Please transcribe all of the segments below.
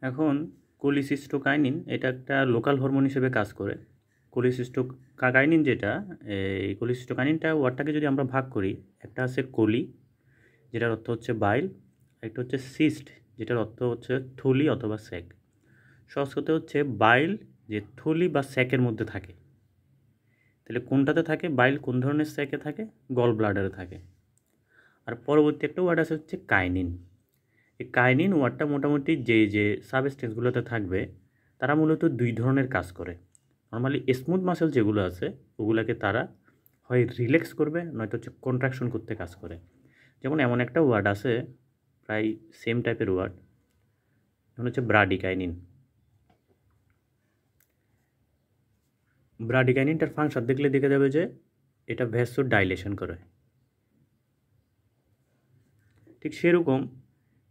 এখন কোলিসিস্টোকাইনিন এটা একটা লোকাল হরমোন হিসেবে কাজ করে। কোলিসিস্টোকাইনিন যেটা, এই কোলিসিস্টোকাইনিনটা ওয়ার্ডটাকে যদি আমরা ভাগ করি, একটা আছে কোলি যেটার অর্থ হচ্ছে বাইল, একটা হচ্ছে সিস্ট যেটার অর্থ হচ্ছে থলি অথবা স্যাক। সহজ কথা হচ্ছে বাইল যে থলি বা স্যাকের মধ্যে থাকে। তাহলে কোনটাতে থাকে বাইল, কোন ধরনের স্যাকে থাকে? গল ব্লাডারে থাকে। আর পরবর্তী একটা ওয়ার্ড আছে হচ্ছে কাইনিন। এই কাইনিন ওয়ার্ডটা মোটামুটি যে সাবস্টেন্সগুলোতে থাকবে তারা মূলত দুই ধরনের কাজ করে। নর্মালি স্মুথ মাসেল যেগুলো আছে ওগুলোকে তারা হয় রিল্যাক্স করবে, নয়তো হচ্ছে কন্ট্রাকশন করতে কাজ করে। যেমন এমন একটা ওয়ার্ড আছে, প্রায় সেম টাইপের ওয়ার্ড, যেমন হচ্ছে ব্রাডিকাইনিন। ব্রাডিকাইনিনটার ফাংশন দেখলে দেখে যাবে যে এটা ভ্যাসো ডাইলেশন করে। ঠিক সেরকম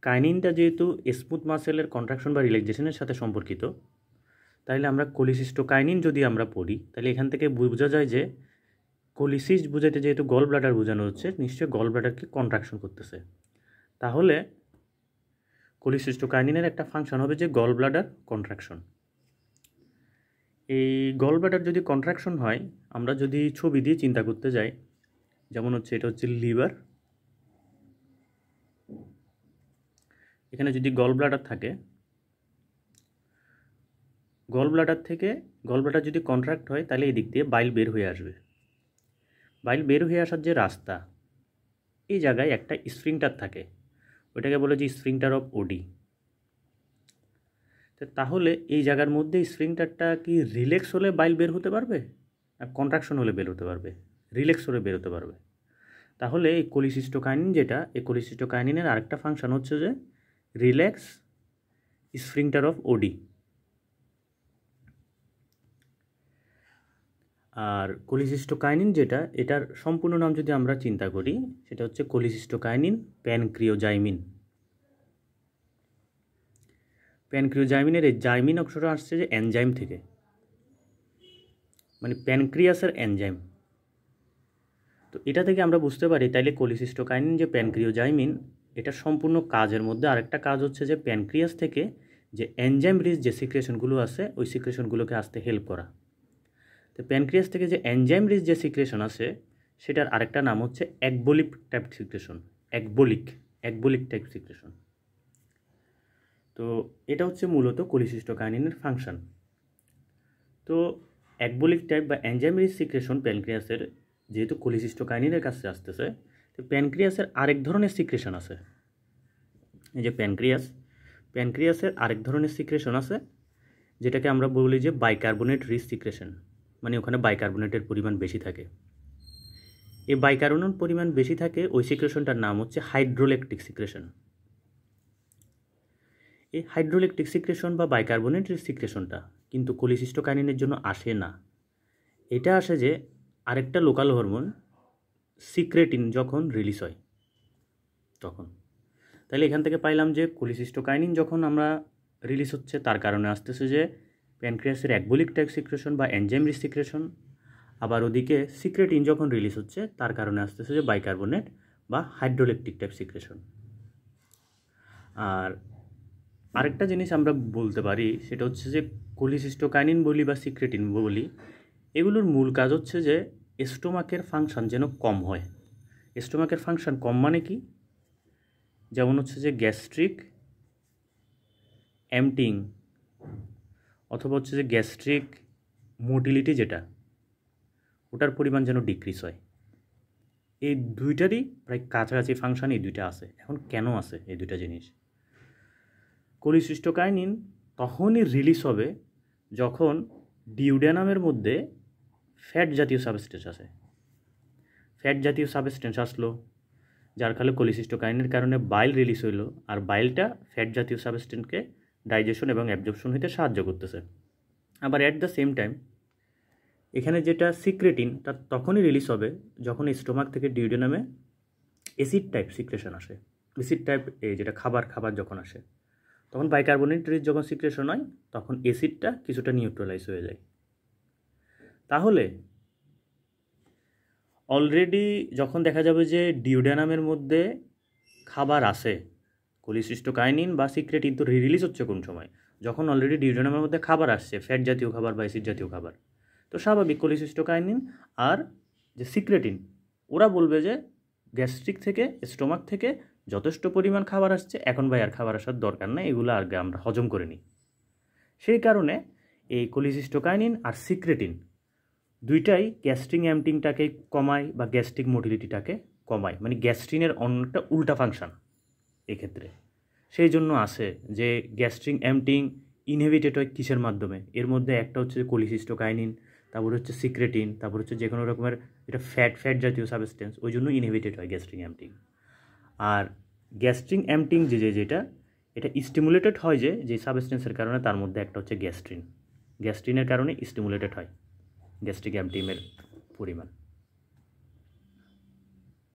কাইনিনটা যেহেতু স্মুথ মাসেলের কন্ট্রাকশন বা রিল্যাক্সেশনের সাথে সম্পর্কিত, তাহলে আমরা কোলিসিস্টোকাইনিন যদি আমরা পড়ি তাহলে এখান থেকে বোঝা যায় যে কোলিসিস্ট বোঝাতে যেহেতু গল ব্লাডার বোঝানো হচ্ছে, নিশ্চয়ই গল ব্লাডারকে কন্ট্রাকশন করতেছে। তাহলে কোলিসিস্টোকাইনিনের একটা ফাংশন হবে যে গল ব্লাডার কন্ট্রাকশন। এই গল ব্লাডার যদি কন্ট্রাকশন হয়, আমরা যদি ছবি দিয়ে চিন্তা করতে যাই, যেমন হচ্ছে এটা হচ্ছে লিভার, এখানে যদি গল ব্লাডার থাকে, গল ব্লাডার যদি কন্ট্রাক্ট হয় তাহলে এই দিক দিয়ে বাইল বের হয়ে আসবে। বাইল বের হয়ে আসার যে রাস্তা, এই জায়গায় একটা স্ফিংটার থাকে, ওইটাকে বলে যে স্ফিংটার অফ ওডি। তাহলে এই জায়গার মধ্যে স্ফিংটারটা কি রিল্যাক্স হলে বাইল বের হতে পারবে, আর কন্ট্রাকশন হলে বের হতে পারবে? রিল্যাক্স হলে বের হতে পারবে। তাহলে এই কোলিসিস্টোকাইনিন যেটা, এই কোলিসিস্টোকাইনিনের আরেকটা ফাংশন হচ্ছে যে রিল্যাক্স স্ফিংটার অফ ওডি। আর কোলিসিস্টোকাইনিন যেটা, এটার সম্পূর্ণ নাম যদি আমরা চিন্তা করি, সেটা হচ্ছে কোলিসিস্টোকাইনিন প্যানক্রিওজাইমিন। প্যানক্রিওজাইমিনের এই জাইমিন অক্ষরটা আসছে যে এনজাইম থেকে, মানে প্যানক্রিয়াসের এনজাইম। তো এটা থেকে আমরা বুঝতে পারি তাইলে কোলিসিস্টোকাইনিন যে প্যানক্রিওজাইমিন, এটা সম্পূর্ণ কাজের মধ্যে আরেকটা কাজ হচ্ছে যে প্যানক্রিয়াস থেকে যে এনজাইম রিচ যে সিক্রেশনগুলো আছে ওই সিক্রেশনগুলোকে আসতে হেল্প করা। তো প্যানক্রিয়াস থেকে যে এনজাইম রিচ যে সিক্রেশন আছে সেটার আরেকটা নাম হচ্ছে ecbolic type secretion. Ecbolic type secretion. তো এটা হচ্ছে মূলত কোলিসিস্টোকাইনিনের ফাংশন। তো একবোলিক টাইপ বা এনজাইম রিচ সিক্রেশন প্যানক্রিয়াসের যেহেতু কোলিসিস্টোকাইনিনের কাছে আসতেছে, তো প্যানক্রিয়াসের আরেক ধরনের সিক্রেশন আছে। এই যে প্যানক্রিয়াসের আরেক ধরনের সিক্রেশন আছে যেটাকে আমরা বলি যে বাইকার্বনেট রিচ সিক্রেশন, মানে ওখানে বাইকার্বনেটের পরিমাণ বেশি থাকে। এই বাইকার্বনেট পরিমাণ বেশি থাকে ওই সিক্রেশনটার নাম হচ্ছে হাইড্রোলেকট্রিক সিক্রেশন। এই হাইড্রোলেকট্রিক সিক্রেশন বা বাইকার্বনেট রিচ সিক্রেশনটা কিন্তু কোলিসিস্টোকাইনিনের জন্য আসে না। এটা আসে যে আরেকটা লোকাল হরমোন সিক্রেটিন যখন রিলিজ হয় তখন। তাহলে এখান থেকে পাইলাম যে কোলিসিস্টোকাইনিন যখন আমরা রিলিজ হচ্ছে তার কারণে আসতেছে যে প্যানক্রিয়াসের একবোলিক টাইপ সিক্রেশন বা এনজাইম রিচ সিক্রেশন, আবার ওদিকে সিক্রেটিন যখন রিলিজ হচ্ছে তার কারণে আসতেছে যে বাইকার্বনেট বা হাইড্রোলেকট্রিক টাইপ সিক্রেশন। আর আরেকটা জিনিস আমরা বলতে পারি সেটা হচ্ছে যে কোলিসিস্টোকাইনিন বলি বা সিক্রেটিন বলি, এগুলোর মূল কাজ হচ্ছে যে স্টোমাকের ফাংশন যেন কম হয়। স্টোমাকের ফাংশন কম মানে কি? যেমন হচ্ছে যে গ্যাস্ট্রিক এমটিং অথবা হচ্ছে যে গ্যাস্ট্রিক মোটিলিটি যেটা, ওটার পরিমাণ যেন ডিক্রিজ হয়। এই দুইটারই প্রায় কাছাকাছি ফাংশন এই দুইটা আছে। এখন কেন আছে এই দুইটা জিনিস? কোলিসিস্টোকাইনিন তখনই রিলিজ হবে যখন ডিউডেনামের মধ্যে ফ্যাট জাতীয় সাবস্টেন্স আসে। ফ্যাট জাতীয় সাবস্টেন্স আসলো যার ফলে কোলিসিস্টোকাইনের কারণে বাইল রিলিজ হইলো, আর বাইলটা ফ্যাট জাতীয় সাবস্টেন্সকে ডাইজেশন এবং অ্যাবজর্পশন হইতে সাহায্য করতেছে। আবার অ্যাট দ্য সেম টাইম এখানে যেটা সিক্রেটিন তার তখনই রিলিজ হবে যখন স্টোমাক থেকে ডিউডেনামে অ্যাসিড টাইপ সিক্রেশন আসে। অ্যাসিড টাইপ যেটা খাবার যখন আসে তখন বাইকার্বনেট রিচ যখন সিক্রেশন হয় তখন অ্যাসিডটা কিছুটা নিউট্রালাইজ হয়ে যায়। তাহলে অলরেডি যখন দেখা যাবে যে ডিউডেনামের মধ্যে খাবার আছে, কোলিসিস্টোকাইনিন বা সিক্রেটিন তো রিলিজ হচ্ছে কোন সময়, যখন অলরেডি ডিউওডেনামের মধ্যে খাবার আসছে, ফ্যাট জাতীয় খাবার বা অ্যাসিড জাতীয় খাবার। তো স্বাভাবিক কোলিসিস্টোকাইনিন আর যে সিক্রেটিন ওরা বলবে যে গ্যাস্ট্রিক থেকে, স্টোমাক থেকে যথেষ্ট পরিমাণ খাবার আসছে, এখন ভাই আর খাবার আসার দরকার নেই, এগুলো আর আমরা হজম করে নিই। সেই কারণে এই কোলিসিস্টোকাইনিন আর সিক্রেটিন দুইটাই গ্যাস্ট্রিক এমটিংটাকে কমায় বা গ্যাস্ট্রিক মোটিলিটিটাকে কমায়, মানে গ্যাস্ট্রিনের অনেকটা উল্টা ফাংশন এক্ষেত্রে। সেই জন্য আছে যে গ্যাস্ট্রিক এমটিং ইনহিবিটেড হয় কিসের মাধ্যমে, এর মধ্যে একটা হচ্ছে কোলিসিস্টোকাইনিন, তারপর হচ্ছে সিক্রেটিন, তারপর হচ্ছে যে কোনো রকমের এটা ফ্যাট জাতীয় সাবস্টেন্স, ওই জন্য ইনহিবিটেড হয় গ্যাস্ট্রিক এমটিং। আর গ্যাস্ট্রিক এমটিং যেটা এটা স্টিমুলেটেড হয় যে সাবস্টেন্সের কারণে, তার মধ্যে একটা হচ্ছে গ্যাস্ট্রিনের কারণে স্টিমুলেটেড হয় গ্যাস্ট্রিক এমটিমের পরিমাণ।